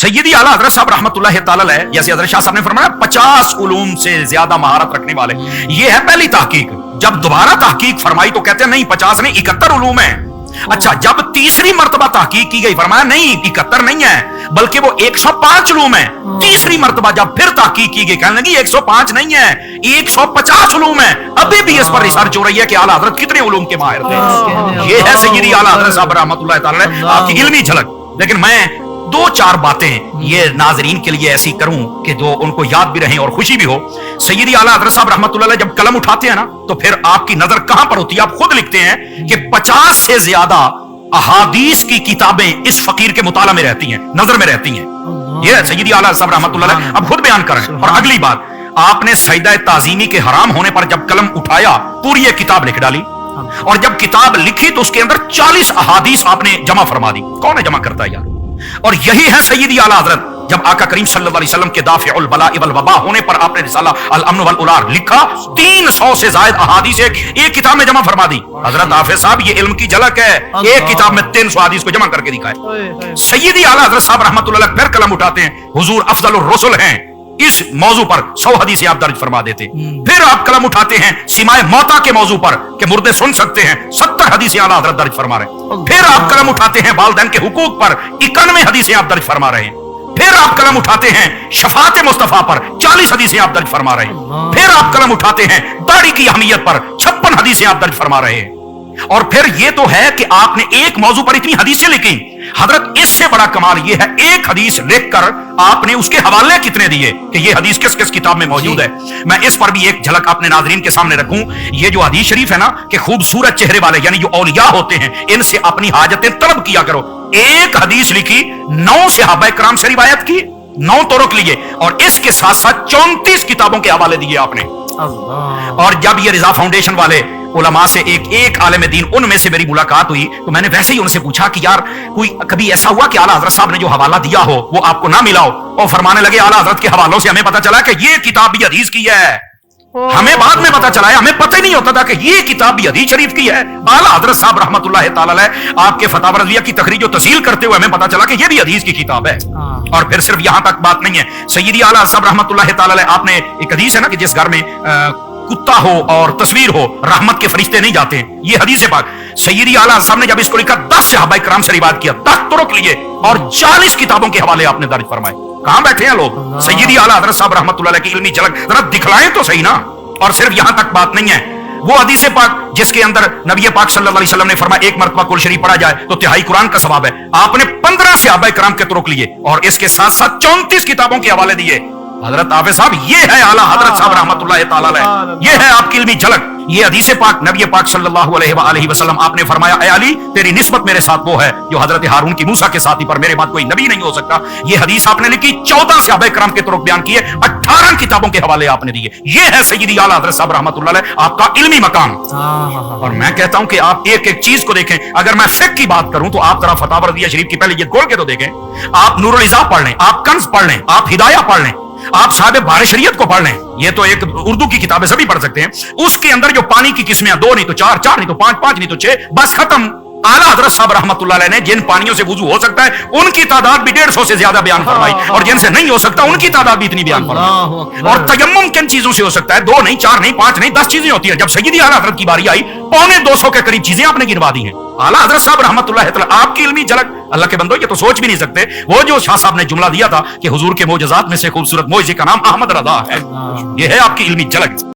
सैयदी आला हजरत साहब रहमतुल्लाह ताला अलैह, जैसे हजरत शाह साहब ने फरमाया 50 उलूम से ज्यादा महारत रखने वाले, ये है पहली तहकीक। जब दोबारा तहकीक फरमाई तो कहते हैं नहीं 50 नहीं 71 उलूम है। अच्छा, जब तीसरी मर्तबा तहकीक की गई फरमाया नहीं 71 नहीं है बल्कि वो 105 उलूम है। तीसरी मर्तबा जब फिर तहकीक की गई कहने लगी 105 नहीं है 150 उलूम है। अभी भी इस पर रिसर्च हो रही है कि आला हजरत कितने उलूम के माहिर थे। ये है सैयदी आला हजरत साहब रहमतुल्लाह ताला अलैह आपकी इल्मी झलक। लेकिन मैं दो चार बातें ये नाजरीन के लिए ऐसी करूं कि जो उनको याद भी रहे और खुशी भी हो। सैयदी आला हजरत साहब रहमतुल्लाह अलैह जब कलम उठाते हैं ना तो फिर आपकी नजर कहां पर होती है? आप खुद लिखते हैं कि 50 से ज्यादा अहादीस की किताबें इस फकीर के मुताला में रहती हैं, नजर में रहती हैं। ये सैयदी आला साहब रहमतुल्लाह अलैह अब खुद बयान कर रहे हैं। और अगली बात, आपने सजदा ताजीमी के हराम होने पर जब कलम उठाया पूरी एक किताब लिख डाली, और जब किताब लिखी तो उसके अंदर 40 अहादीस आपने जमा फरमा दी। कौन है जमा करता है यार? और यही है सैयदी आला हजरत जब आका करीम सल्लल्लाहु अलैहि वसल्लम के दाफिउल बलाइ वल वबा होने पर आपने रिसाला अल अम्न वल उलार लिखा। 300 से ज्यादा अहादीस एक किताब में जमा फरमा दी। हजरत हाफिज साहब ये इल्म की झलक है, एक किताब में 300 हदीस को जमा करके दिखाए। सैयदी आला हजरत साहब रहमतुल्लाह अलैह फिर कलम उठाते हैं, हुजूर अफजलुर रसूल हैं, इस मौजू पर 100 हदीसें आप दर्ज फरमा देते। फिर आप कलम उठाते हैं सिमाए मौता के मौजू पर कि मुर्दे सुन सकते हैं, 70 हदीसें आला हजरत दर्ज फरमा रहे। फिर आप कलम उठाते हैं वालिदैन के हुकूक पर 91 हदीसें आप दर्ज फरमा रहे हैं। फिर आप कलम उठाते हैं शफाअत मुस्तफा पर 40 हदीसें आप दर्ज फरमा रहे हैं। फिर आप कलम उठाते हैं दाढ़ी की अहमियत पर 56 हदीसें आप दर्ज फरमा रहे हैं। और फिर यह तो है कि आपने एक मौजू पर इतनी हदीसें लिखी। हजरत इससे बड़ा कमाल यह है एक हदीस लिखकर आपने उसके हवाले कितने दिए कि यह हदीस किस किस किताब में मौजूद है। मैं इस पर भी एक झलक अपने नाजरीन के सामने रखूं। यह जो हदीस शरीफ है ना कि खूबसूरत चेहरे वाले यानी जो औलिया होते हैं इनसे अपनी हाजतें तलब किया करो। एक हदीस लिखी, 9 सहाबा किराम से रिवायत की, 9 तुरुक लिए, और इसके साथ साथ 34 किताबों के हवाले दिए आपने। और जब ये रिजा फाउंडेशन वाले उलमा से एक आलिम दीन उनमें से मेरी मुलाकात हुई तो मैंने वैसे ही उनसे पूछा कि यार कोई कभी ऐसा हुआ कि आला हजरत साहब ने जो हवाला दिया हो वो आपको ना मिला हो? और फरमाने लगे आला हजरत के हवालों से हमें पता चला कि ये किताब भी हदीस की है। हमें बाद में पता चला है, हमें पता ही नहीं होता था कि ये किताब भी हदीस शरीफ की है। आला हजरत साहब रहमतुल्लाह ताला अलैह आपके फतावा रज़विया की तखरीज और तस्हील करते हुए हमें पता चला कि ये भी हदीस की किताब है। और फिर सिर्फ यहां तक बात नहीं है, सैयदी आला साहब रहमतुल्लाह ताला अलैह आपने एक हदीस है ना कि जिस घर में कुत्ता हो और तस्वीर हो रहमत के फरिश्ते नहीं जाते हैं, ये हदीस पाक। सैयदी आला साहब ने जब इसको लिखा 10 सहाबा किराम से रिवायत किया, 10 तुरुक लिए और 40 किताबों के हवाले आपने दर्ज फरमाए। कहां बैठे हैं लोग? सैयदी आला हजरत साहब रहमतुल्लाह अलैह की इल्मी झलक जरा दिखलाएं तो सही ना। और सिर्फ यहां तक बात नहीं है, वो हदीस पाक जिसके अंदर नबी पाक सल्लल्लाहु अलैहि वसल्लम ने फरमाया एक मरतबा कुल शरीफ पढ़ा जाए तो तिहाई कुरान का सवाब है। आपने 15 सहाबा किराम के तुरुक लिए और इसके साथ साथ 34 किताबों के हवाले दिए। हजरत हाफिज साहब ये है आला हजरत साहब रहमतुल्लाह ताला अलैह, ये है आपकी इल्मी झलक। ये हदीस पाक नबी पाक सल्लल्लाहु अलैहि वसल्लम आपने फरमाया ए अली तेरी निस्बत मेरे साथ वो है जो हजरत हारून की मूसा के साथी पर मेरे बाद कोई नबी नहीं हो सकता। ये हदीस आपने लिखी, 14 सहाबा किराम के तुरुक बयान किए, 18 किताबों के हवाले आपने दिए। ये है सैयदी आला हजरत साहब रहमतुल्लाह अलैह आपका इल्मी मकाम। और मैं कहता हूं कि आप एक एक चीज को देखें। अगर मैं फिक्र की बात करूं तो आप जरा फतावा रज़विया शरीफ की पहले ये खोल के तो देखें। आप नूरुल इज़ा पढ़ लें, आप कंज़ पढ़ लें, आप हिदाया पढ़ लें, आप साहिब बारे शरीयत को पढ़ लें। ये तो एक उर्दू की किताबें सभी पढ़ सकते हैं। उसके अंदर जो पानी की किस्में 2 नहीं तो 4, 4 नहीं तो 5, 5 नहीं तो 6, बस खत्म। आला हजरत साहब रहमतुल्लाह अलैह ने जिन पानियों से वुजू हो सकता है उनकी तादाद भी 150 से ज्यादा बयान फरमाई, और जिनसे नहीं हो सकता उनकी तादाद भी इतनी बयान फरमाई। और तयम्मुम किन चीजों से हो सकता है? 2 नहीं, 4 नहीं, 5 नहीं, 10 चीजें होती है। जब सैयदी आला हजरत की बारी आई 250 के करीब चीजें आपने गिनवा दी हैं। आला हजरत साहब रहमतुल्लाह अलैह आपकी इल्मी झलक अल्लाह के बंदो ये तो सोच भी नहीं सकते। वो जो शाह साहब ने जुमला दिया था कि हुजूर के मोजज़ात में से खूबसूरत मोइज़े का नाम अहमद रज़ा है, ये है आपकी इल्मी झलक।